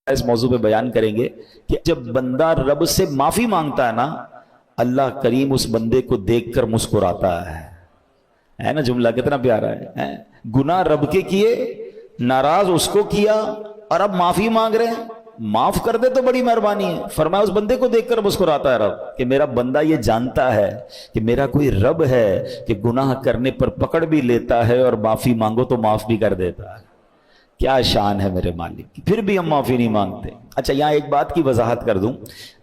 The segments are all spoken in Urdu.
اس موضوع پہ بیان کریں گے کہ جب بندہ رب سے معافی مانگتا ہے نا، اللہ کریم اس بندے کو دیکھ کر مسکراتا ہے نا. جملہ کتنا پیارا ہے. گناہ رب کے کیے، ناراض اس کو کیا، اور اب معافی مانگ رہے ہیں. معاف کر دے تو بڑی مہربانی ہے. فرمایا اس بندے کو دیکھ کر مسکراتا ہے رب کہ میرا بندہ یہ جانتا ہے کہ میرا کوئی رب ہے کہ گناہ کرنے پر پکڑ بھی لیتا ہے اور معافی مانگو تو معاف بھی کر دیتا ہے. کیا شان ہے میرے مالک کی. پھر بھی ہم معافی نہیں مانگتے. اچھا، یہاں ایک بات کی وضاحت کر دوں.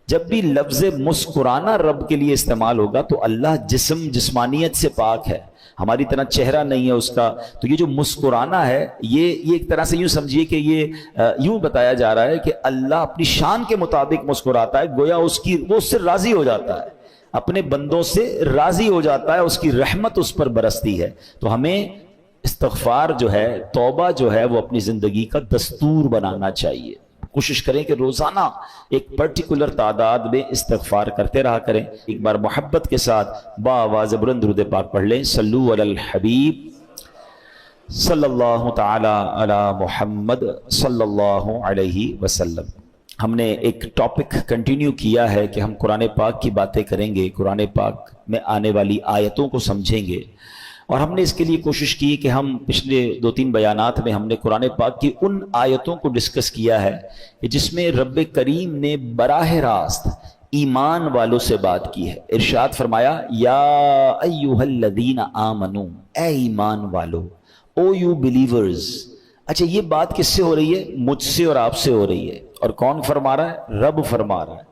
جب بھی لفظ مسکرانا رب کے لیے استعمال ہوگا تو اللہ جسمانیت سے پاک ہے، ہماری طرح چہرہ نہیں ہے اس کا. تو یہ جو مسکرانا ہے یہ ایک طرح سے یوں سمجھیے کہ یہ یوں بتایا جا رہا ہے کہ اللہ اپنی شان کے مطابق مسکراتا ہے، گویا وہ اس سے راضی ہو جاتا ہے، اپنے بندوں سے راضی ہو جاتا ہے، اس کی رحمت اس پر برستی ہے. تو ہمیں استغفار جو ہے، توبہ جو ہے، وہ اپنی زندگی کا دستور بنانا چاہیے. کوشش کریں کہ روزانہ ایک پرٹیکولر تعداد میں استغفار کرتے رہا کریں. ایک بار محبت کے ساتھ بآواز بلند درود پاک پڑھ لیں. صلو علی الحبیب صلی اللہ تعالی علی محمد صلی اللہ علیہ وسلم. ہم نے ایک ٹاپک کنٹینیو کیا ہے کہ ہم قرآن پاک کی باتیں کریں گے، قرآن پاک میں آنے والی آیتوں کو سمجھیں گے. اور ہم نے اس کے لیے کوشش کی کہ ہم پچھلے 2-3 بیانات میں ہم نے قرآن پاک کی ان آیتوں کو ڈسکس کیا ہے کہ جس میں رب کریم نے براہ راست ایمان والوں سے بات کی ہے. ارشاد فرمایا یا ایھا الذین آمنو، اے ایمان والو، او یو بلیورز. اچھا، یہ بات کس سے ہو رہی ہے؟ مجھ سے اور آپ سے ہو رہی ہے. اور کون فرما رہا ہے؟ رب فرما رہا ہے.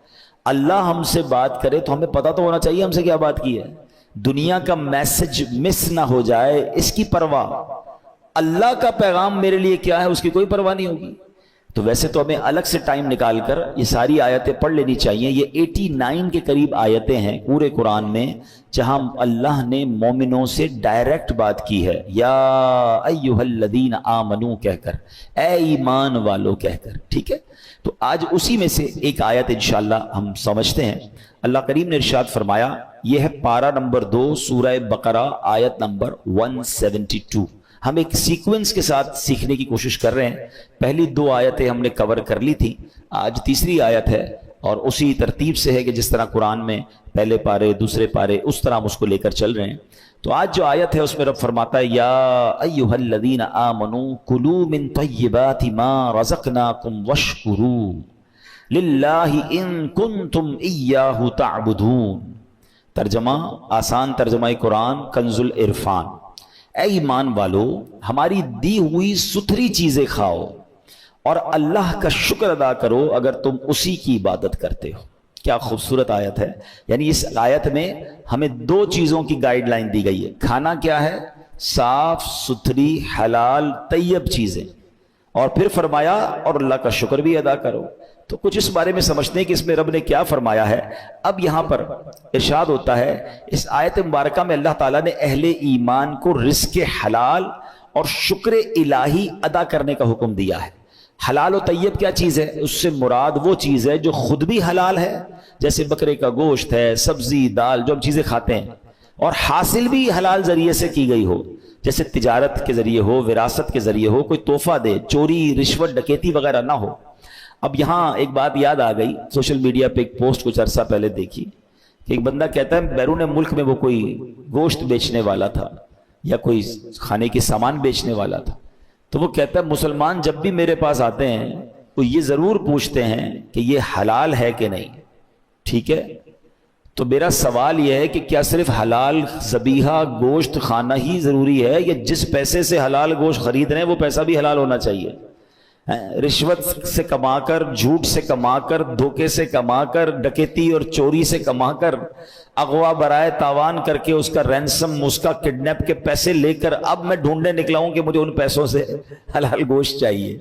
اللہ ہم سے بات کرے تو ہمیں پتہ تو ہونا چاہیے ہم سے کیا بات کی ہے. دنیا کا میسج مس نہ ہو جائے اس کی پرواہ. اللہ کا پیغام میرے لیے کیا ہے اس کی کوئی پرواہ نہیں ہوگی. تو ویسے تو ہمیں الگ سے ٹائم نکال کر یہ ساری آیتیں پڑھ لینی چاہیے. یہ 89 کے قریب آیتیں ہیں پورے قرآن میں جہاں اللہ نے مومنوں سے ڈائریکٹ بات کی ہے، یا ایھا الذین آمنو کہہ کر، اے ایمان والو کہہ کر. ٹھیک ہے، تو آج اسی میں سے ایک آیت انشاءاللہ ہم سمجھتے ہیں. اللہ کریم نے ارشاد فرمایا، یہ ہے پارہ نمبر 2 سورہ بقرہ آیت نمبر 172. ہم ایک سیکوینس کے ساتھ سیکھنے کی کوشش کر رہے ہیں. پہلی 2 آیتیں ہم نے کور کر لی تھی، آج تیسری آیت ہے، اور اسی ترتیب سے ہے کہ جس طرح قرآن میں پہلے پارے دوسرے پارے اس طرح ہم اس کو لے کر چل رہے ہیں. تو آج جو آیت ہے اس میں رب فرماتا ہے، یا ایھا الذین آمنوا کلوا من طیبات ما رزقناکم واشکروا للہ ان کنتم ایاہ تعبدون. ترجمہ، آسان ترجمہ قرآن کنز العرفان. اے ایمان والو، ہماری دی ہوئی ستھری چیزیں کھاؤ اور اللہ کا شکر ادا کرو اگر تم اسی کی عبادت کرتے ہو. کیا خوبصورت آیت ہے. یعنی اس آیت میں ہمیں 2 چیزوں کی گائیڈ لائن دی گئی ہے. کھانا کیا ہے؟ صاف ستھری حلال طیب چیزیں، اور پھر فرمایا اور اللہ کا شکر بھی ادا کرو. تو کچھ اس بارے میں سمجھتے ہیں کہ اس میں رب نے کیا فرمایا ہے. اب یہاں پر ارشاد ہوتا ہے، اس آیت مبارکہ میں اللہ تعالیٰ نے اہل ایمان کو رزق حلال اور شکر الہی ادا کرنے کا حکم دیا ہے. حلال و طیب کیا چیز ہے؟ اس سے مراد وہ چیز ہے جو خود بھی حلال ہے، جیسے بکرے کا گوشت ہے، سبزی دال جو ہم چیزیں کھاتے ہیں، اور حاصل بھی حلال ذریعے سے کی گئی ہو، جیسے تجارت کے ذریعے ہو، وراثت کے ذریعے ہو، کوئی تحفہ دے، چوری رشوت ڈکیتی وغیرہ نہ ہو. اب یہاں ایک بات یاد آ گئی، سوشل میڈیا پہ ایک پوسٹ کچھ عرصہ پہلے دیکھی کہ ایک بندہ کہتا ہے بیرون ملک میں وہ کوئی گوشت بیچنے والا تھا یا کوئی کھانے کے سامان بیچنے والا تھا. تو وہ کہتا ہے مسلمان جب بھی میرے پاس آتے ہیں وہ یہ ضرور پوچھتے ہیں کہ یہ حلال ہے کہ نہیں. ٹھیک ہے، تو میرا سوال یہ ہے کہ کیا صرف حلال ذبیحہ گوشت کھانا ہی ضروری ہے، یا جس پیسے سے حلال گوشت خرید رہے ہیں وہ پیسہ بھی حلال ہونا چاہیے؟ رشوت سے کما کر، جھوٹ سے کما کر، دھوکے سے کما کر، ڈکیتی اور چوری سے کما کر، اغوا برائے تاوان کر کے اس کا رینسم، اس کا کڈنیپ کے پیسے لے کر اب میں ڈھونڈنے نکلا ہوں کہ مجھے ان پیسوں سے حلال گوشت چاہیے.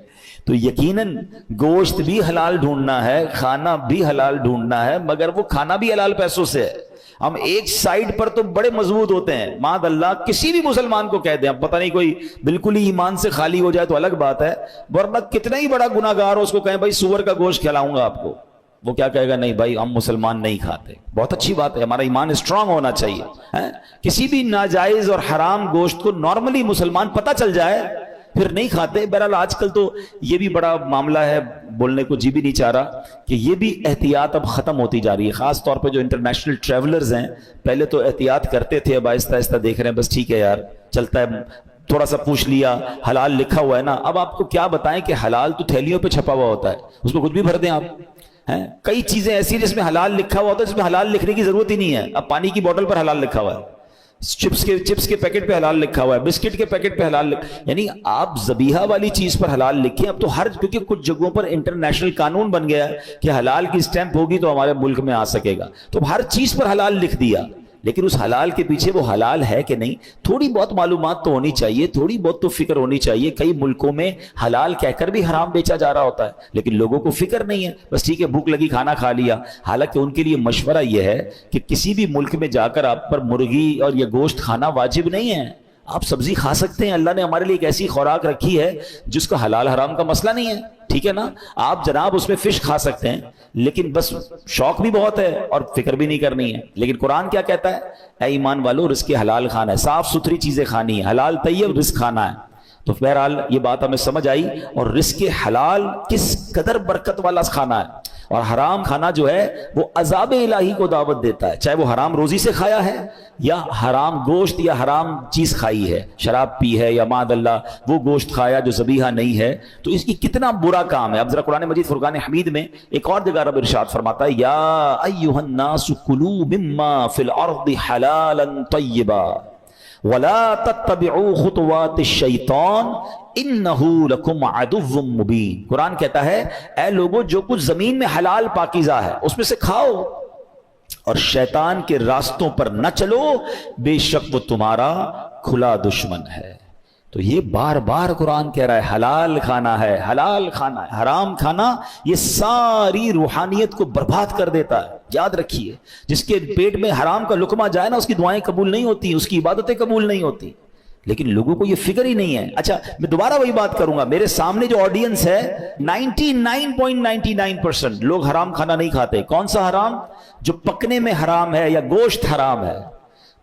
تو یقیناً گوشت بھی حلال ڈھونڈنا ہے، کھانا بھی حلال ڈھونڈنا ہے، مگر وہ کھانا بھی حلال پیسوں سے ہے. ہم ایک سائیڈ پر تو بڑے مضبوط ہوتے ہیں، معاذ اللہ کسی بھی مسلمان کو کہہ دیں، اب پتہ نہیں کوئی بالکل ہی ایمان سے خالی ہو جائے تو الگ بات ہے، ورنہ کتنا ہی بڑا گناہ گار ہو اس کو کہیں بھائی سور کا گوشت کھلاؤں گا آپ کو، وہ کیا کہے گا؟ نہیں بھائی ہم مسلمان نہیں کھاتے. بہت اچھی بات ہے، ہمارا ایمان اسٹرانگ ہونا چاہیے. کسی بھی ناجائز اور حرام گوشت کو نارملی مسلمان پتہ چل جائے پھر نہیں کھاتے. بہرحال آج کل تو یہ بھی بڑا معاملہ ہے, بولنے کو جی بھی نہیں چاہ رہا کہ یہ بھی احتیاط اب ختم ہوتی جا رہی ہے, خاص طور پہ جو انٹرنیشنل ٹریولرز ہیں. پہلے تو احتیاط کرتے تھے, اب آہستہ آہستہ دیکھ رہے ہیں بس ٹھیک ہے یار چلتا ہے, تھوڑا سا پوچھ لیا, حلال لکھا ہوا ہے نا. اب آپ کو کیا بتائیں کہ حلال تو تھیلیوں پہ چھپا ہوا ہوتا ہے, اس کو کچھ بھی بھر دیں آپ. کئی چیزیں ایسی ہیں جس میں حلال لکھا ہوا ہوتا ہے, جس میں حلال لکھنے کی ضرورت ہی نہیں ہے. اب پانی کی بوتل پر حلال لکھا ہوا ہے, چپس کے پیکٹ پہ حلال لکھا ہوا ہے, بسکٹ کے پیکٹ پہ حلال یعنی آپ ذبیحہ والی چیز پر حلال لکھیں. اب تو کیونکہ کچھ جگہوں پر انٹرنیشنل قانون بن گیا ہے کہ حلال کی اسٹیمپ ہوگی تو ہمارے ملک میں آ سکے گا, تو ہر چیز پر حلال لکھ دیا. لیکن اس حلال کے پیچھے وہ حلال ہے کہ نہیں, تھوڑی بہت معلومات تو ہونی چاہیے, تھوڑی بہت تو فکر ہونی چاہیے. کئی ملکوں میں حلال کہہ کر بھی حرام بیچا جا رہا ہوتا ہے, لیکن لوگوں کو فکر نہیں ہے, بس ٹھیک ہے بھوک لگی کھانا کھا لیا. حالانکہ ان کے لیے مشورہ یہ ہے کہ کسی بھی ملک میں جا کر آپ پر مرغی اور یہ گوشت کھانا واجب نہیں ہے. آپ سبزی کھا سکتے ہیں, اللہ نے ہمارے لیے ایک ایسی خوراک رکھی ہے جس کا حلال حرام کا مسئلہ نہیں ہے, ٹھیک ہے نا. آپ جناب اس میں فش کھا سکتے ہیں, لیکن بس شوق بھی بہت ہے اور فکر بھی نہیں کرنی ہے. لیکن قرآن کیا کہتا ہے, اے ایمان والو رزق حلال کھانا ہے, صاف ستھری چیزیں کھانی ہے, حلال طیب رزق کھانا ہے. تو بہرحال یہ بات ہمیں سمجھ آئی. اور رزق حلال کس قدر برکت والا کھانا ہے, اور حرام کھانا جو ہے وہ عذاب الہی کو دعوت دیتا ہے, چاہے وہ حرام روزی سے کھایا ہے یا حرام گوشت یا حرام چیز کھائی ہے, شراب پی ہے یا معاذ اللہ وہ گوشت کھایا جو ذبیحہ نہیں ہے, تو اس کی کتنا برا کام ہے. اب ذرا قرآن مجید فرقان حمید میں ایک اور جگہ رب ارشاد فرماتا ہے, یا ایھا الناس کلوا مما فی الارض حلالا طیبا ولا تتبعوا خطوات الشیطان انہ لکم عدو مبین. قرآن کہتا ہے اے لوگو جو کچھ زمین میں حلال پاکیزہ ہے اس میں سے کھاؤ, اور شیطان کے راستوں پر نہ چلو, بے شک وہ تمہارا کھلا دشمن ہے. تو یہ بار بار قرآن کہہ رہا ہے حلال کھانا ہے, حلال کھانا ہے. حرام کھانا یہ ساری روحانیت کو برباد کر دیتا ہے. یاد رکھیے, جس کے پیٹ میں حرام کا لقمہ جائے نا اس کی دعائیں قبول نہیں ہوتی, اس کی عبادتیں قبول نہیں ہوتی. لیکن لوگوں کو یہ فکر ہی نہیں ہے. اچھا میں دوبارہ وہی بات کروں گا, میرے سامنے جو آڈینس ہے 99.99% لوگ حرام کھانا نہیں کھاتے. کون سا حرام؟ جو پکنے میں حرام ہے یا گوشت حرام ہے.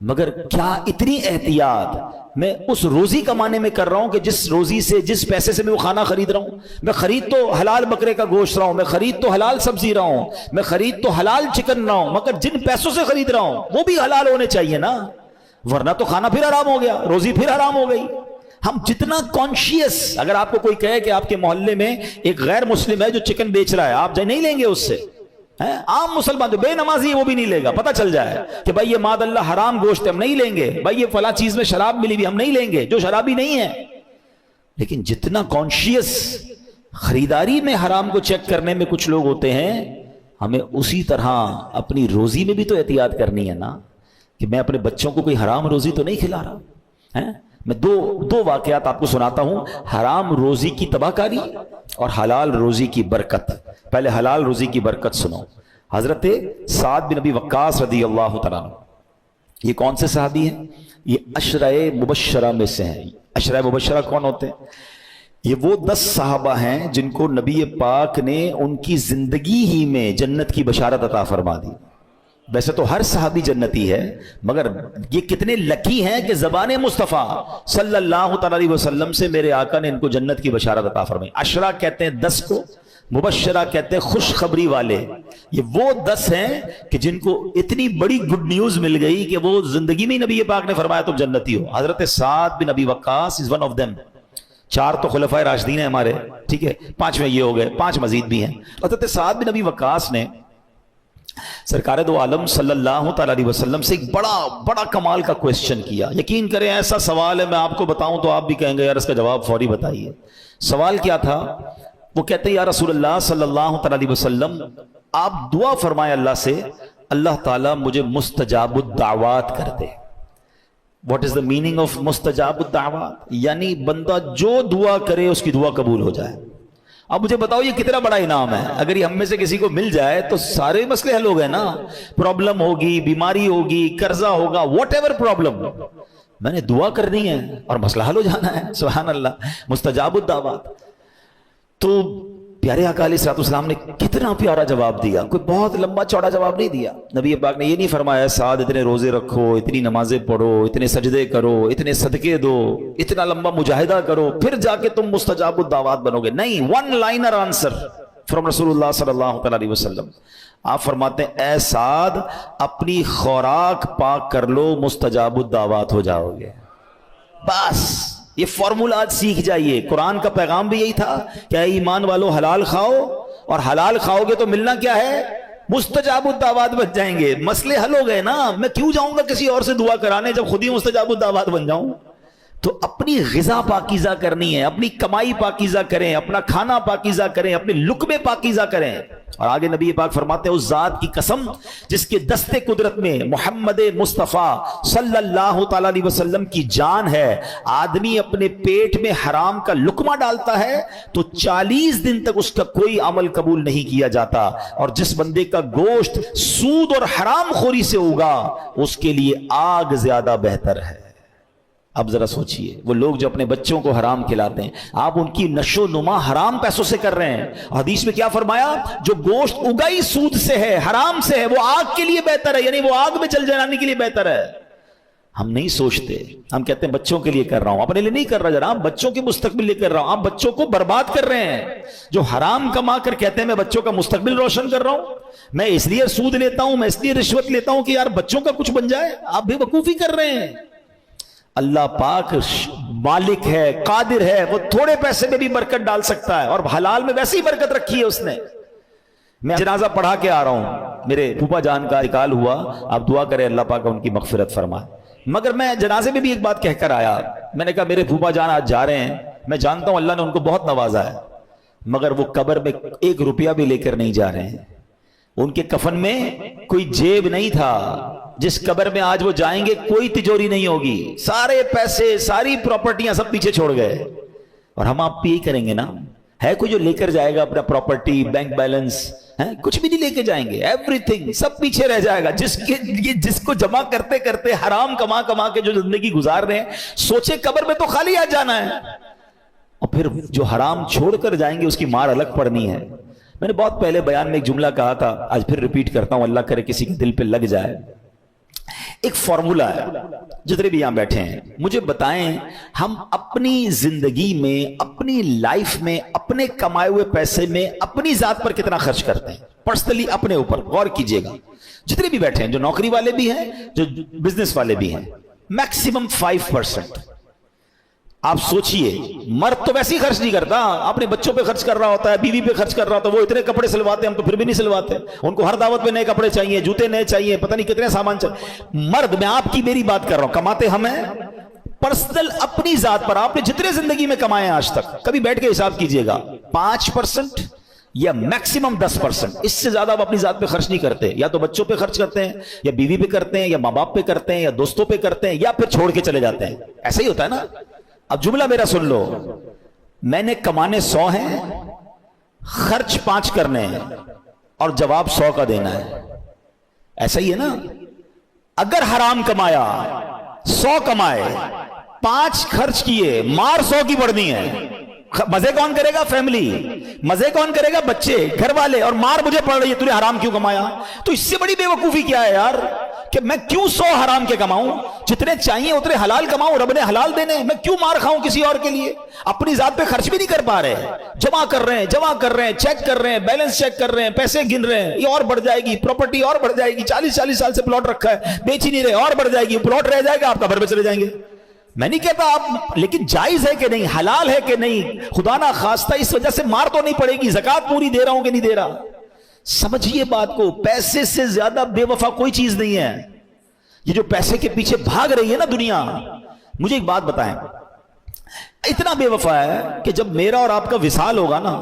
مگر کیا اتنی احتیاط میں اس روزی کمانے میں کر رہا ہوں کہ جس روزی سے جس پیسے سے میں وہ کھانا خرید رہا ہوں, میں خرید تو حلال بکرے کا گوشت رہا ہوں, میں خرید تو حلال سبزی رہا ہوں, میں خرید تو حلال چکن رہا ہوں, مگر جن پیسوں سے خرید رہا ہوں وہ بھی حلال ہونے چاہیے نا, ورنہ تو کھانا پھر حرام ہو گیا, روزی پھر حرام ہو گئی. ہم جتنا کانشیس, اگر آپ کو کوئی کہے کہ آپ کے محلے میں ایک غیر مسلم ہے جو چکن بیچ رہا ہے, آپ نہیں لیں گے اس سے. عام مسلمان جو بے نمازی ہے وہ بھی نہیں لے گا, پتہ چل جائے کہ بھائی یہ ماد اللہ حرام گوشت ہم نہیں لیں گے, بھائی یہ فلاں چیز میں شراب ملی بھی ہم نہیں لیں گے جو شرابی نہیں ہے. لیکن جتنا کانشیس خریداری میں حرام کو چیک کرنے میں کچھ لوگ ہوتے ہیں, ہمیں اسی طرح اپنی روزی میں بھی تو احتیاط کرنی ہے نا, کہ میں اپنے بچوں کو کوئی حرام روزی تو نہیں کھلا رہا. میں دو واقعات آپ کو سناتا ہوں, حرام روزی کی تباہ کاری اور حلال روزی کی برکت. پہلے حلال روزی کی برکت سنو. حضرت سعد بن ابی وقاص رضی اللہ تعالیٰ عنہ, یہ کون سے صحابی ہیں؟ یہ عشرہ مبشرہ میں سے ہیں. عشرہ مبشرہ کون ہوتے ہیں؟ یہ وہ 10 صحابہ ہیں جن کو نبی پاک نے ان کی زندگی ہی میں جنت کی بشارت عطا فرما دی. ویسے تو ہر صحابی جنتی ہے, مگر یہ کتنے لکی ہیں کہ زبان مصطفیٰ صلی اللہ تعالی علیہ وسلم سے میرے آقا نے ان کو جنت کی بشارت عطا فرمائی. عشرہ کہتے ہیں 10 کو, مبشرہ کہتے ہیں خوشخبری والے. یہ وہ 10 ہیں کہ جن کو اتنی بڑی گڈ نیوز مل گئی کہ وہ زندگی میں نبی پاک نے فرمایا تم جنتی ہو. حضرت سعد بن ابی وقاص از ون آف دیم. 4 تو خلفائے راشدین ہیں ہمارے, ٹھیک ہے, 5ویں یہ ہو گئے, 5 مزید بھی ہیں. حضرت سعد بن ابی وقاص نے سرکار دو عالم صلی اللہ تعالی علیہ وسلم سے ایک بڑا کمال کا کوسچن کیا. یقین کریں ایسا سوال ہے, میں آپ کو بتاؤں تو آپ بھی کہیں گے یار اس کا جواب فوری بتائیے. سوال کیا تھا؟ وہ کہتے ہیں یا رسول اللہ صلی اللہ تعالی علیہ وسلم آپ دعا فرمائیں اللہ سے, اللہ تعالیٰ مجھے مستجاب الدعوات کر دے. What is the meaning of مستجاب الدعوات؟ یعنی بندہ جو دعا کرے اس کی دعا قبول ہو جائے. اب مجھے بتاؤ یہ کتنا بڑا انعام ہے. اگر یہ ہم میں سے کسی کو مل جائے تو سارے مسئلے حل ہو گئے نا. پرابلم ہوگی, بیماری ہوگی, قرضہ ہوگا, واٹ ایور پرابلم, میں نے دعا کرنی ہے اور مسئلہ حل ہو جانا ہے. سبحان اللہ, مستجاب الدعوات. تو پیارے آقا علیہ الصلوۃ والسلام نے کتنا پیارا جواب دیا، کوئی بہت لمبا چوڑا جواب نہیں دیا۔ نبی پاک نے یہ نہیں فرمایا سعد اتنے روزے رکھو، اتنی نمازیں پڑھو، اتنے سجدے کرو، اتنے صدقے دو، اتنا لمبا مجاہدہ کرو، پھر جا کے تم مستجاب الدعوات بنو گے۔ نہیں، ون لائنر آنسر فرام رسول اللہ صلی اللہ تعالی علیہ وسلم۔ آپ فرماتے ہیں اے سعد اپنی خوراک پاک کر لو، مستجاب الدعوات ہو جاؤ گے۔ بس یہ فارمولا آج سیکھ جائیے۔ قرآن کا پیغام بھی یہی تھا کہ اے ایمان والو حلال کھاؤ، اور حلال کھاؤ گے تو ملنا کیا ہے؟ مستجاب الدعوات بن جائیں گے۔ مسئلے حل ہو گئے نا، میں کیوں جاؤں گا کسی اور سے دعا کرانے جب خود ہی مستجاب الدعوات بن جاؤں؟ تو اپنی غذا پاکیزہ کرنی ہے، اپنی کمائی پاکیزہ کریں، اپنا کھانا پاکیزہ کریں، اپنے لقمے پاکیزہ کریں۔ اور آگے نبی پاک فرماتے ہیں اس ذات کی قسم جس کے دستے قدرت میں محمد مصطفیٰ صلی اللہ تعالی علیہ وسلم کی جان ہے، آدمی اپنے پیٹ میں حرام کا لقمہ ڈالتا ہے تو 40 دن تک اس کا کوئی عمل قبول نہیں کیا جاتا، اور جس بندے کا گوشت سود اور حرام خوری سے ہوگا اس کے لیے آگ زیادہ بہتر ہے۔ اب ذرا سوچئے، وہ لوگ جو اپنے بچوں کو حرام کھلاتے ہیں، آپ ان کی نشو نما حرام پیسوں سے کر رہے ہیں۔ حدیث میں کیا فرمایا؟ جو گوشت اگائی سود سے ہے، حرام سے ہے، وہ آگ کے لیے بہتر ہے، یعنی وہ آگ میں جل جلانے کے لیے بہتر ہے۔ ہم نہیں سوچتے، ہم کہتے ہیں بچوں کے لیے کر رہا ہوں، اپنے لیے نہیں کر رہا جناب، بچوں کے مستقبل لیے کر رہا ہوں۔ آپ بچوں کو برباد کر رہے ہیں۔ جو حرام کما کر کہتے ہیں میں بچوں کا مستقبل روشن کر رہا ہوں، میں اس لیے سود لیتا ہوں، میں اس لیے رشوت لیتا ہوں کہ یار بچوں کا کچھ بن جائے، آپ بے وقوفی کر رہے ہیں۔ اللہ پاک مالک ہے، قادر ہے، وہ تھوڑے پیسے میں بھی برکت ڈال سکتا ہے، اور حلال میں ویسے ہی برکت رکھی ہے اس نے۔ میں جنازہ پڑھا کے آ رہا ہوں، میرے پھوپھا جان کا انتقال ہوا، آپ دعا کریں اللہ پاک ان کی مغفرت فرمائے۔ مگر میں جنازے میں بھی ایک بات کہہ کر آیا، میں نے کہا میرے پھوپھا جان آج جا رہے ہیں، میں جانتا ہوں اللہ نے ان کو بہت نوازا ہے، مگر وہ قبر میں 1 روپیہ بھی لے کر نہیں جا رہے ہیں۔ ان کے کفن میں کوئی جیب نہیں تھا، جس قبر میں آج وہ جائیں گے کوئی تجوری نہیں ہوگی، سارے پیسے ساری پراپرٹیاں سب پیچھے چھوڑ گئے۔ اور ہم آپ یہی کریں گے نا؟ ہے کوئی جو لے کر جائے گا اپنا پراپرٹی، بینک بیلنس؟ کچھ بھی نہیں لے کے جائیں گے، ایوری تھنگ سب پیچھے رہ جائے گا۔ جس کو جمع کرتے کرتے حرام کما کما کے جو زندگی گزار رہے ہیں، سوچے قبر میں تو خالی آ جانا ہے، اور پھر جو حرام چھوڑ کر جائیں گے اس کی مار الگ پڑنی ہے۔ میں نے بہت پہلے بیان میں ایک جملہ کہا تھا، آج پھر ریپیٹ کرتا ہوں، اللہ کرے کسی کے دل پہ لگ جائے۔ ایک فارمولا ہے، جتنے بھی یہاں بیٹھے ہیں مجھے بتائیں، ہم اپنی زندگی میں، اپنی لائف میں، اپنے کمائے ہوئے پیسے میں اپنی ذات پر کتنا خرچ کرتے ہیں؟ پرسنلی اپنے اوپر غور کیجئے گا۔ جتنے بھی بیٹھے ہیں، جو نوکری والے بھی ہیں، جو بزنس والے بھی ہیں، میکسیمم 5%۔ آپ سوچئے، مرد تو ویسے ہی خرچ نہیں کرتا، اپنے بچوں پہ خرچ کر رہا ہوتا ہے، بیوی پہ خرچ کر رہا ہوتا ہے، وہ اتنے کپڑے سلواتے ہیں، ہم تو پھر بھی نہیں سلواتے، ان کو ہر دعوت پہ نئے کپڑے چاہیے، جوتے نئے چاہیے، پتہ نہیں کتنے سامان چاہیے۔ مرد، میں آپ کی میری بات کر رہا ہوں، کماتے ہم ہیں پرسنل اپنی ذات پر۔ آپ نے جتنے زندگی میں کمائے ہیں آج تک، کبھی بیٹھ کے حساب کیجئے گا، 5% یا میکسیمم 10%، اس سے زیادہ آپ اپنی ذات پہ خرچ نہیں کرتے۔ یا تو بچوں پہ خرچ کرتے ہیں، یا بیوی پہ کرتے ہیں، یا ماں باپ پہ کرتے ہیں، یا دوستوں پہ کرتے ہیں، یا پھر چھوڑ کے چلے جاتے ہیں۔ ایسا ہی ہوتا ہے نا؟ اب جملہ میرا سن لو، میں نے کمانے 100 ہیں، خرچ 5 کرنے ہیں، اور جواب 100 کا دینا ہے۔ ایسا ہی ہے نا؟ اگر حرام کمایا، 100 کمائے، 5 خرچ کیے، مار 100 کی پڑنی ہے۔ مزے کون کرے گا؟ فیملی۔ مزے کون کرے گا؟ بچے، گھر والے، اور مار مجھے پڑ رہی ہے، تو نے حرام کیوں کمایا؟ تو اس سے بڑی بے وقوفی کیا ہے یار، کہ میں کیوں 100 حرام کے کماؤں؟ جتنے چاہیے اتنے حلال کماؤں، رب نے حلال دینے، میں کیوں مار کھاؤں کسی اور کے لیے؟ اپنی ذات پہ خرچ بھی نہیں کر پا رہے، جمع کر رہے ہیں، چیک کر رہے ہیں، بیلنس چیک کر رہے ہیں، پیسے گن رہے ہیں، یہ اور بڑھ جائے گی، پراپرٹی اور بڑھ جائے گی، 40 سال سے پلاٹ رکھا ہے، بیچ ہی نہیں رہے، اور بڑھ جائے گی، پلاٹ رہ جائے گا، آپ قبر پہ چلے جائیں گے۔ میں نہیں کہتا آپ، لیکن جائز ہے کہ نہیں، حلال ہے کہ نہیں، خدا نہ خواستہ اس وجہ سے مار تو نہیں پڑے گی، زکوٰۃ پوری دے رہا ہوں کہ نہیں دے رہا؟ سمجھیے بات کو، پیسے سے زیادہ بے وفا کوئی چیز نہیں ہے۔ یہ جو پیسے کے پیچھے بھاگ رہی ہے نا دنیا، مجھے ایک بات بتائیں، اتنا بے وفا ہے کہ جب میرا اور آپ کا وصال ہوگا نا،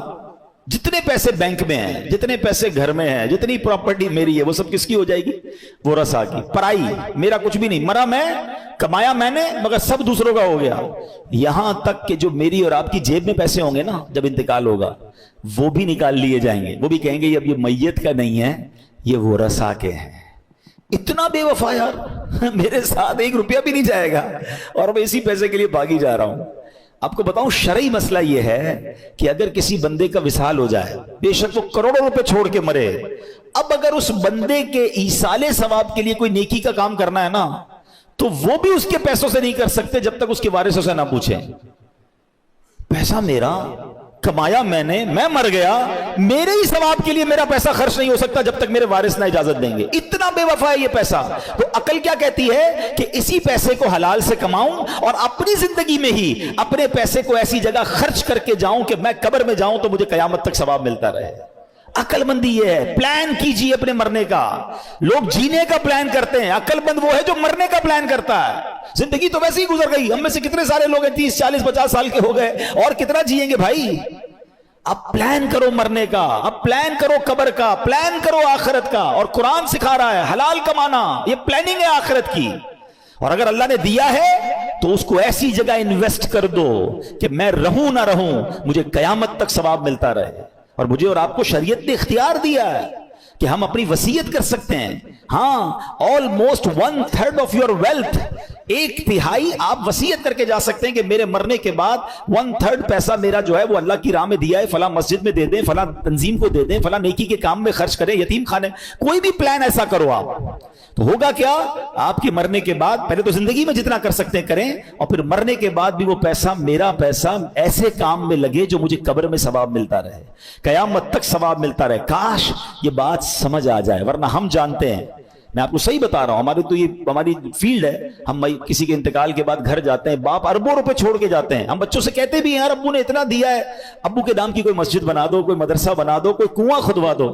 جتنے پیسے بینک میں ہیں، جتنے پیسے گھر میں ہیں، جتنی پراپرٹی میری ہے، وہ سب کس کی ہو جائے گی؟ ورثاء کی، پرائی، میرا کچھ بھی نہیں، مرا میں، کمایا میں نے، مگر سب دوسروں کا ہو گیا۔ یہاں تک کہ جو میری اور آپ کی جیب میں پیسے ہوں گے نا، جب انتقال ہوگا، وہ بھی نکال لیے جائیں گے، وہ بھی کہیں گے اب یہ میت کا نہیں ہے، یہ ورثاء کے ہیں۔ اتنا بے وفا یار، میرے ساتھ 1 روپیہ بھی نہیں جائے گا، اور میں اسی پیسے کے لیے بھاگی جا رہا ہوں۔ آپ کو بتاؤں شرعی مسئلہ یہ ہے کہ اگر کسی بندے کا وصال ہو جائے، بے شک وہ کروڑوں روپے چھوڑ کے مرے، اب اگر اس بندے کے ایصال ثواب کے لیے کوئی نیکی کا کام کرنا ہے نا، تو وہ بھی اس کے پیسوں سے نہیں کر سکتے جب تک اس کے وارثوں سے نہ پوچھیں۔ پیسہ میرا کمایا میں نے، میں مر گیا، میرے ہی ثواب کے لیے میرا پیسہ خرچ نہیں ہو سکتا جب تک میرے وارث نہ اجازت دیں گے۔ اتنا بے وفا ہے یہ پیسہ۔ تو عقل کیا کہتی ہے کہ اسی پیسے کو حلال سے کماؤں اور اپنی زندگی میں ہی اپنے پیسے کو ایسی جگہ خرچ کر کے جاؤں کہ میں قبر میں جاؤں تو مجھے قیامت تک ثواب ملتا رہے۔ عقل مندی یہ ہے۔ پلان کیجیے اپنے مرنے کا۔ لوگ جینے کا پلان کرتے ہیں، عقل مند وہ ہے جو مرنے کا پلان کرتا ہے۔ زندگی تو ویسے ہی گزر گئی، ہم میں سے کتنے سارے لوگ ہیں 30 40 50 سال کے ہو گئے، اور کتنا جیئیں گے بھائی؟ اب پلان کرو مرنے کا، اب پلان کرو قبر کا، پلان کرو آخرت کا۔ اور قرآن سکھا رہا ہے حلال کمانا، یہ پلاننگ ہے آخرت کی۔ اور اگر اللہ نے دیا ہے تو اس کو ایسی جگہ انویسٹ کر دو کہ میں رہوں نہ رہوں مجھے قیامت تک ثواب ملتا رہے۔ اور مجھے اور آپ کو شریعت نے اختیار دیا ہے کہ ہم اپنی وصیت کر سکتے ہیں۔ ہاں، آلموسٹ 1/3 آف یور ویلتھ، 1/3 آپ وصیت کر کے جا سکتے ہیں کہ میرے مرنے کے بعد 1/3 پیسہ میرا جو ہے وہ اللہ کی راہ میں دیا ہے، فلاں مسجد میں دے دیں، فلاں تنظیم کو دے دیں، فلاں نیکی کے کام میں خرچ کریں، یتیم خانے، کوئی بھی پلان ایسا کرو آپ، تو ہوگا کیا؟ آپ کے مرنے کے بعد پہلے تو زندگی میں جتنا کر سکتے ہیں کریں، اور پھر مرنے کے بعد بھی وہ پیسہ، میرا پیسہ ایسے کام میں لگے جو مجھے قبر میں ثواب ملتا رہے، قیامت تک ثواب ملتا رہے۔ کاش یہ بات سمجھ آ جائے، ورنہ ہم جانتے ہیں، میں آپ کو صحیح بتا رہا ہوں، ہماری تو یہ ہماری فیلڈ ہے، ہم کسی کے انتقال کے بعد گھر جاتے ہیں، باپ اربوں روپے چھوڑ کے جاتے ہیں، ہم بچوں سے کہتے بھی ہیں یار ابو نے اتنا دیا ہے، ابو کے نام کی کوئی مسجد بنا دو، کوئی مدرسہ بنا دو، کوئی کنواں کھدوا دو۔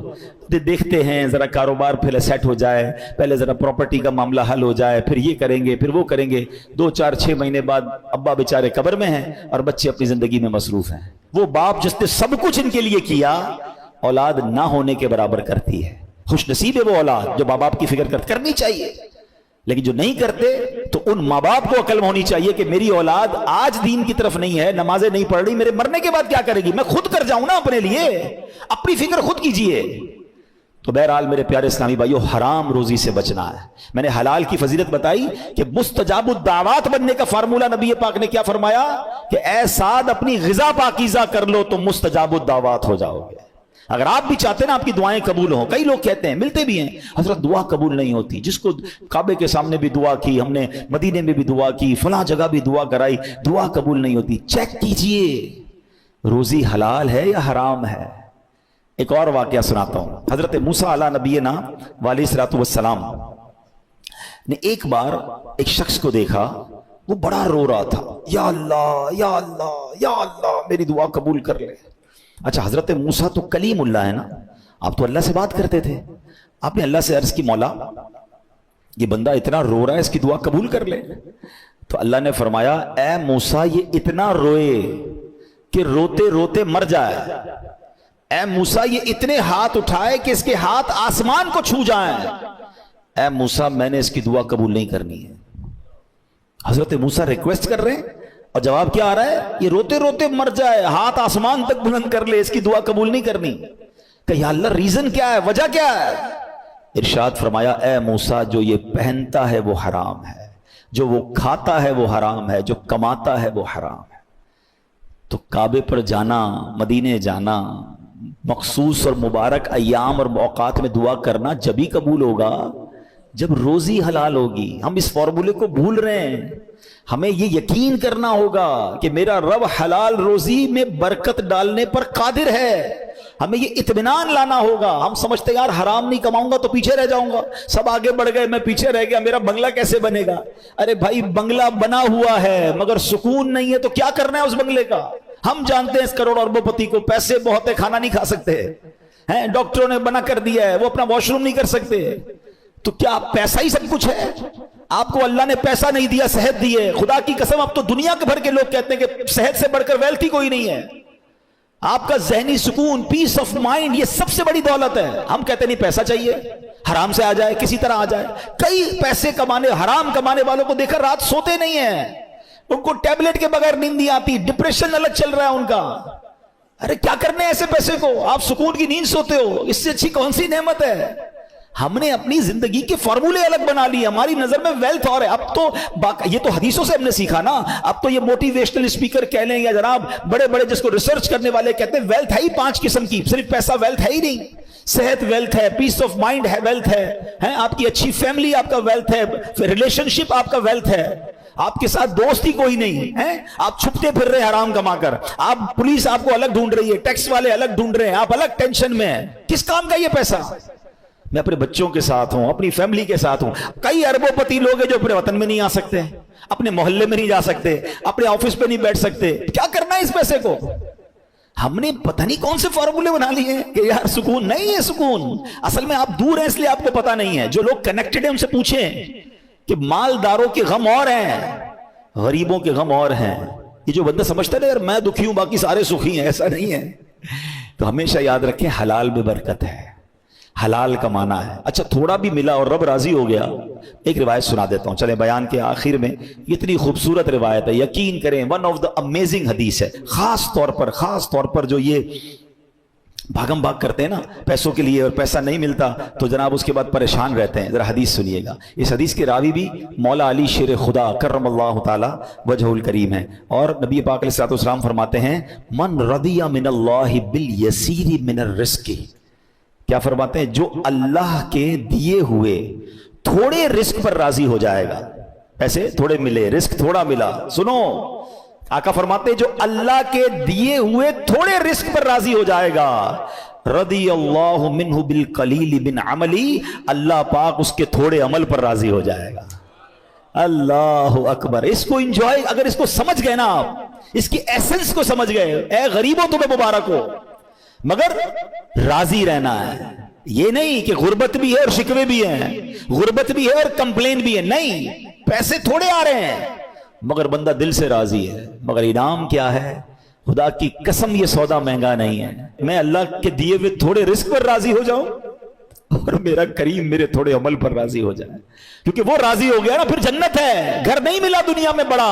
دیکھتے ہیں ذرا کاروبار پہلے سیٹ ہو جائے، پہلے ذرا پراپرٹی کا معاملہ حل ہو جائے، پھر یہ کریں گے، پھر وہ کریں گے، 2 4 6 مہینے بعد ابا بیچارے قبر میں ہیں اور بچے اپنی زندگی میں مصروف ہیں۔ وہ باپ جس نے سب کچھ ان کے لیے کیا، اولاد نہ ہونے کے برابر کرتی ہے۔ خوش نصیب ہے وہ اولاد جو ماں باپ کی فکر کرنی چاہیے، لیکن جو نہیں کرتے تو ان ماں باپ کو عقل ہونی چاہیے کہ میری اولاد آج دین کی طرف نہیں ہے، نمازیں نہیں پڑھ رہی، میرے مرنے کے بعد کیا کرے گی؟ میں خود کر جاؤں نا اپنے لیے، اپنی فکر خود کیجئے۔ تو بہرحال میرے پیارے اسلامی بھائیو، حرام روزی سے بچنا ہے۔ میں نے حلال کی فضیلت بتائی کہ مستجاب الدعوات بننے کا فارمولہ نبی پاک نے کیا فرمایا کہ اے سعد اپنی غذا پاکیزہ کر لو تو مستجاب الدعوات ہو جاؤ گے۔ اگر آپ بھی چاہتے ہیں نا آپ کی دعائیں قبول ہوں، کئی لوگ کہتے ہیں، ملتے بھی ہیں، حضرت دعا قبول نہیں ہوتی، جس کو کعبے کے سامنے بھی دعا کی ہم نے، مدینے میں بھی دعا کی، فلاں جگہ بھی دعا کرائی، دعا قبول نہیں ہوتی۔ چیک کیجئے روزی حلال ہے یا حرام ہے۔ ایک اور واقعہ سناتا ہوں۔ حضرت موسیٰ علیہ نبینا علیہ الصلوۃ والسلام نے ایک بار ایک شخص کو دیکھا، وہ بڑا رو رہا تھا، یا اللہ یا اللہ یا اللہ میری دعا قبول کر لے۔ اچھا، حضرت موسیٰ تو کلیم اللہ ہے نا، آپ تو اللہ سے بات کرتے تھے، آپ نے اللہ سے عرض کی مولا یہ بندہ اتنا رو رہا ہے، اس کی دعا قبول کر لے۔ تو اللہ نے فرمایا اے موسیٰ یہ اتنا روئے کہ روتے روتے مر جائے، اے موسیٰ یہ اتنے ہاتھ اٹھائے کہ اس کے ہاتھ آسمان کو چھو جائیں، اے موسیٰ میں نے اس کی دعا قبول نہیں کرنی ہے۔ حضرت موسیٰ ریکویسٹ کر رہے ہیں اور جواب کیا آ رہا ہے؟ یہ روتے روتے مر جائے، ہاتھ آسمان تک بلند کر لے، اس کی دعا قبول نہیں کرنی۔ کہ یا اللہ ریزن کیا ہے، وجہ کیا ہے؟ ارشاد فرمایا اے موسیٰ جو یہ پہنتا ہے وہ حرام ہے، جو وہ کھاتا ہے وہ حرام ہے، جو کماتا ہے وہ حرام ہے۔ تو کعبے پر جانا، مدینے جانا، مخصوص اور مبارک ایام اور اوقات میں دعا کرنا جبھی قبول ہوگا جب روزی حلال ہوگی۔ ہم اس فارمولے کو بھول رہے ہیں۔ ہمیں یہ یقین کرنا ہوگا کہ میرا رب حلال روزی میں برکت ڈالنے پر قادر ہے۔ ہمیں یہ اطمینان لانا ہوگا۔ ہم سمجھتے یار حرام نہیں کماؤں گا تو پیچھے رہ جاؤں گا، سب آگے بڑھ گئے میں پیچھے رہ گیا، میرا بنگلہ کیسے بنے گا؟ ارے بھائی بنگلہ بنا ہوا ہے مگر سکون نہیں ہے، تو کیا کرنا ہے اس بنگلے کا؟ ہم جانتے ہیں اس کروڑ اربوں پتی کو پیسے بہت ہے، کھانا نہیں کھا سکتے ہیں، ڈاکٹروں نے منع کر دیا ہے، وہ اپنا واش روم نہیں کر سکتے، تو کیا پیسہ ہی سب کچھ ہے؟ آپ کو اللہ نے پیسہ نہیں دیا، صحت دی ہے۔ خدا کی قسم اب تو دنیا کے بھر کے لوگ کہتے ہیں کہ صحت سے بڑھ کر ویلتھ ہی کوئی نہیں ہے۔ آپ کا ذہنی سکون، پیس آف مائنڈ، یہ سب سے بڑی دولت ہے۔ ہم کہتے نہیں پیسہ چاہیے، حرام سے آ جائے، کسی طرح آ جائے۔ کئی پیسے کمانے، حرام کمانے والوں کو دیکھا رات سوتے نہیں ہیں، ان کو ٹیبلٹ کے بغیر نیند نہیں آتی، ڈپریشن الگ چل رہا ہے ان کا۔ ارے کیا کرنے ایسے پیسے کو؟ آپ سکون کی نیند سوتے ہو، اس سے اچھی کون سی نعمت ہے؟ ہم نے اپنی زندگی کے فارمولے الگ بنا لیے. ہماری نظر میں ویلتھ اور ہے. اب تو یہ تو حدیثوں سے ہم نے سیکھا نا. اب تو یہ موٹیویشنل اسپیکر کہہ لیں یا جناب بڑے بڑے جس کو ریسرچ کرنے والے کہتے ہیں ویلتھ ہے ہی 5 قسم کی. صرف پیسہ ویلتھ ہے ہی نہیں. صحت ویلتھ ہے, پیس آف مائنڈ ہے ویلتھ ہے, آپ کی اچھی فیملی آپ کا ویلتھ ہے, ریلیشن شپ آپ کا ویلتھ ہے, آپ کے ساتھ دوست ہی کوئی نہیں ہے, آپ چھپتے پھر رہے حرام کما کر, آپ پولیس آپ کو الگ ڈھونڈ رہی ہے, ٹیکس والے الگ ڈھونڈ رہے ہیں, آپ الگ ٹینشن میں ہیں. کس کام کا یہ پیسہ؟ میں اپنے بچوں کے ساتھ ہوں, اپنی فیملی کے ساتھ ہوں. کئی اربوں پتی لوگ ہیں جو اپنے وطن میں نہیں آ سکتے, اپنے محلے میں نہیں جا سکتے, اپنے آفس پہ نہیں بیٹھ سکتے. کیا کرنا ہے اس پیسے کو؟ ہم نے پتہ نہیں کون سے فارمولے بنا لیے ہیں کہ یار سکون نہیں ہے. سکون اصل میں آپ دور ہیں اس لیے آپ کو پتہ نہیں ہے. جو لوگ کنیکٹڈ ہیں ان سے پوچھیں کہ مالداروں کے غم اور ہیں, غریبوں کے غم اور ہیں. یہ جو بندہ سمجھتا ہے نا یار میں دکھی ہوں باقی سارے سکھی ہیں, ایسا نہیں ہے. تو ہمیشہ یاد رکھیں حلال میں برکت ہے, حلال کمانا ہے. اچھا تھوڑا بھی ملا اور رب راضی ہو گیا. ایک روایت سنا دیتا ہوں چلیں بیان کے آخر میں. اتنی خوبصورت روایت ہے, یقین کریں ون آف دا امیزنگ حدیث ہے. خاص طور پر جو یہ بھاگم بھاگ کرتے ہیں نا پیسوں کے لیے اور پیسہ نہیں ملتا تو جناب اس کے بعد پریشان رہتے ہیں. ذرا حدیث سنیے گا. اس حدیث کے راوی بھی مولا علی شیر خدا کرم اللہ تعالی وجہ الکریم ہے. اور نبی پاک علیہ الصلوۃ والسلام فرماتے ہیں من رضی من اللہ بالیسیر من الرزق. کیا فرماتے ہیں؟ جو اللہ کے دیے ہوئے تھوڑے رزق پر راضی ہو جائے گا. پیسے تھوڑے ملے, رزق تھوڑا ملا. سنو آقا فرماتے ہیں جو اللہ کے دیے ہوئے تھوڑے رزق پر راضی ہو جائے گا, رضی اللہ منہ بالقلیل من عملی, اللہ پاک اس کے تھوڑے عمل پر راضی ہو جائے گا. اللہ اکبر. اس کو انجوائے, اگر اس کو سمجھ گئے نا آپ, اس کی ایسنس کو سمجھ گئے, اے غریبوں تمہیں مبارک ہو. مگر راضی رہنا ہے. یہ نہیں کہ غربت بھی ہے اور شکوے بھی ہیں, غربت بھی ہے اور کمپلین بھی ہے. نہیں, پیسے تھوڑے آ رہے ہیں مگر بندہ دل سے راضی ہے. مگر انعام کیا ہے؟ خدا کی قسم یہ سودا مہنگا نہیں ہے. میں اللہ کے دیے ہوئے تھوڑے رزق پر راضی ہو جاؤں اور میرا کریم میرے تھوڑے عمل پر راضی ہو جائے. کیونکہ وہ راضی ہو گیا نا پھر جنت ہے. گھر نہیں ملا دنیا میں بڑا,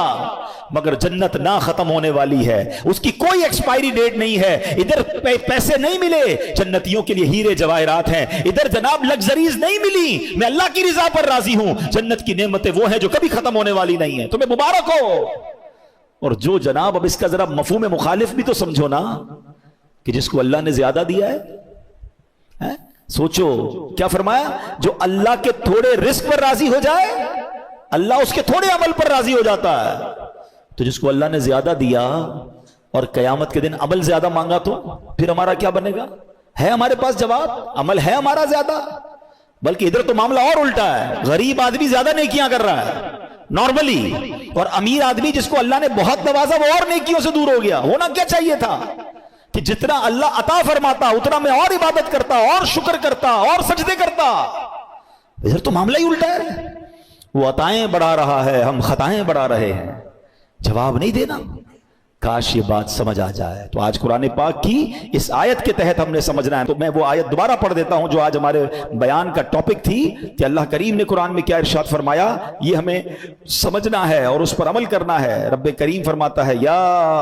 مگر جنت نہ ختم ہونے والی ہے, اس کی کوئی ایکسپائری ڈیٹ نہیں ہے. ادھر پیسے نہیں ملے, جنتیوں کے لیے ہیرے جواہرات ہیں. ادھر جناب لگزریز نہیں ملی, میں اللہ کی رضا پر راضی ہوں. جنت کی نعمتیں وہ ہیں جو کبھی ختم ہونے والی نہیں ہیں. تمہیں مبارک ہو. اور جو جناب اب اس کا ذرا مفہوم مخالف بھی تو سمجھو نا, کہ جس کو اللہ نے زیادہ دیا ہے, سوچو کیا فرمایا, جو اللہ کے تھوڑے رزق پر راضی ہو جائے اللہ اس کے تھوڑے عمل پر راضی ہو جاتا ہے. تو جس کو اللہ نے زیادہ دیا اور قیامت کے دن عمل زیادہ مانگا تو پھر ہمارا کیا بنے گا؟ ہے ہمارے پاس جواب؟ عمل ہے ہمارا زیادہ. بلکہ ادھر تو معاملہ اور الٹا ہے. غریب آدمی زیادہ نیکیاں کر رہا ہے نارملی, اور امیر آدمی جس کو اللہ نے بہت نوازا وہ اور نیکیوں سے دور ہو گیا. ہونا کیا چاہیے تھا کہ جتنا اللہ عطا فرماتا اتنا میں اور عبادت کرتا, اور شکر کرتا, اور سجدے کرتا. ادھر تو معاملہ ہی الٹا ہے. وہ عطائیں بڑھا رہا ہے, ہم خطائیں بڑھا رہے ہیں. جواب نہیں دینا. کاش یہ بات سمجھ آ جائے. تو آج قرآن پاک کی اس آیت کے تحت ہم نے سمجھنا ہے. تو میں وہ آیت دوبارہ پڑھ دیتا ہوں جو آج ہمارے بیان کا ٹاپک تھی, کہ اللہ کریم نے قرآن میں کیا ارشاد فرمایا, یہ ہمیں سمجھنا ہے اور اس پر عمل کرنا ہے. رب کریم فرماتا ہے یا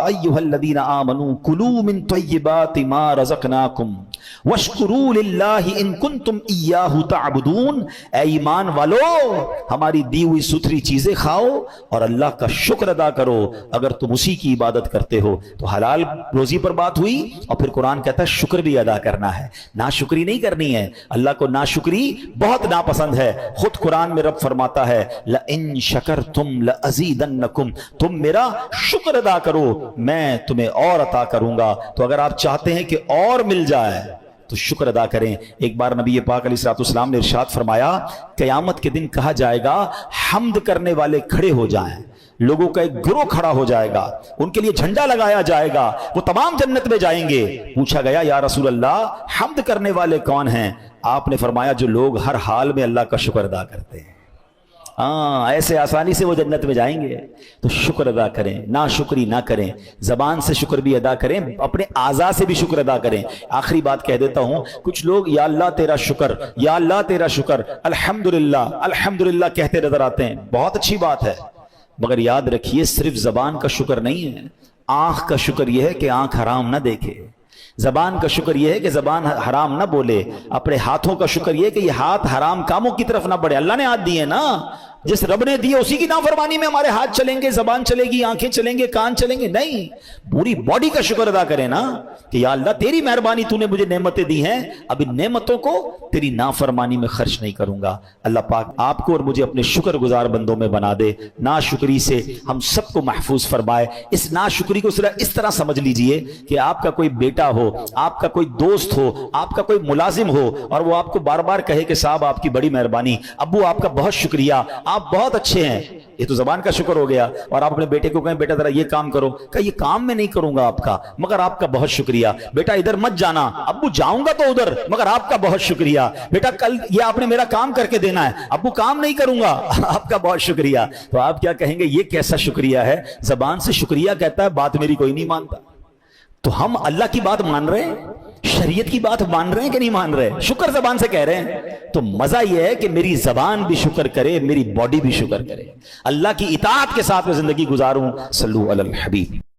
ایھا الذین آمنوا کلوا من طیبات ما رزقناکم واشکروا للہ ان کنتم ایاہ تعبدون. اے ایمان والو, ہماری دی ہوئی ستھری چیزیں کھاؤ اور اللہ کا شکر ادا کرو اگر تم اسی کی عبادت کرتے ہو. تو حلال روزی پر بات ہوئی, اور پھر قرآن کہتا ہے شکر بھی ادا کرنا ہے, ناشکری نہیں کرنی ہے. اللہ کو ناشکری بہت ناپسند ہے. خود قرآن میں رب فرماتا ہے لئن شکرتم لازیدنکم, تم میرا شکر ادا کرو میں تمہیں اور عطا کروں گا. تو اگر آپ چاہتے ہیں کہ اور مل جائے تو شکر ادا کریں. ایک بار نبی پاک علیہ الصلوۃ والسلام نے ارشاد فرمایا قیامت کے دن کہا جائے گا حمد کرنے والے کھڑے ہو جائیں, لوگوں کا ایک گروہ کھڑا ہو جائے گا, ان کے لیے جھنڈا لگایا جائے گا, وہ تمام جنت میں جائیں گے. پوچھا گیا یا رسول اللہ حمد کرنے والے کون ہیں؟ آپ نے فرمایا جو لوگ ہر حال میں اللہ کا شکر ادا کرتے ہیں. ایسے آسانی سے وہ جنت میں جائیں گے. تو شکر ادا کریں, ناشکری نہ کریں. زبان سے شکر بھی ادا کریں, اپنے اعضاء سے بھی شکر ادا کریں. آخری بات کہہ دیتا ہوں, کچھ لوگ یا اللہ تیرا شکر, یا اللہ تیرا شکر, الحمدللہ الحمدللہ کہتے نظر آتے ہیں. بہت اچھی بات ہے, مگر یاد رکھیے صرف زبان کا شکر نہیں ہے. آنکھ کا شکر یہ ہے کہ آنکھ حرام نہ دیکھے, زبان کا شکر یہ ہے کہ زبان حرام نہ بولے. اپنے ہاتھوں کا شکر یہ ہے کہ یہ ہاتھ حرام کاموں کی طرف نہ بڑھے. اللہ نے ہاتھ دیے نا, جس رب نے دیے اسی کی نافرمانی میں ہمارے ہاتھ چلیں گے, زبان چلے گی, آنکھیں چلیں گے, کان چلیں گے؟ نہیں, پوری باڈی کا شکر ادا کریں نا کہ یا اللہ تیری مہربانی, تو نے مجھے نعمتیں دی ہیں, اب ان نعمتوں کو تیری نافرمانی میں خرچ نہیں کروں گا. اللہ پاک آپ کو اور مجھے اپنے شکر گزار بندوں میں بنا دے. ناشکری سے ہم سب کو محفوظ فرمائے. اس ناشکری کو صرف اس طرح سمجھ لیجئے کہ آپ کا کوئی بیٹا ہو, آپ کا کوئی دوست ہو, آپ کا کوئی ملازم ہو, اور وہ آپ کو بار بار کہے کہ صاحب آپ کی بڑی مہربانی, ابو آپ کا بہت شکریہ, آپ بہت اچھے ہیں. یہ تو زبان کا شکر ہو گیا. اور آپ اپنے بیٹے کو کہیں بیٹا ذرا یہ کام کرو, کہ یہ کام میں نہیں کروں گا آپ کا, مگر آپ کا بہت شکریہ. بیٹا ادھر مت جانا, ابو جاؤں گا تو ادھر, مگر آپ کا بہت شکریہ. بیٹا کل یہ آپ نے میرا کام کر کے دینا ہے, ابو کام نہیں کروں گا, آپ کا بہت شکریہ. تو آپ کیا کہیں گے, یہ کیسا شکریہ ہے؟ زبان سے شکریہ کہتا ہے, بات میری کوئی نہیں مانتا. تو ہم اللہ کی بات مان رہے ہیں, شریعت کی بات مان رہے ہیں کہ نہیں مان رہے؟ شکر زبان سے کہہ رہے ہیں. تو مزہ یہ ہے کہ میری زبان بھی شکر کرے, میری باڈی بھی شکر کرے, اللہ کی اطاعت کے ساتھ میں زندگی گزاروں. صلو علی الحبیب.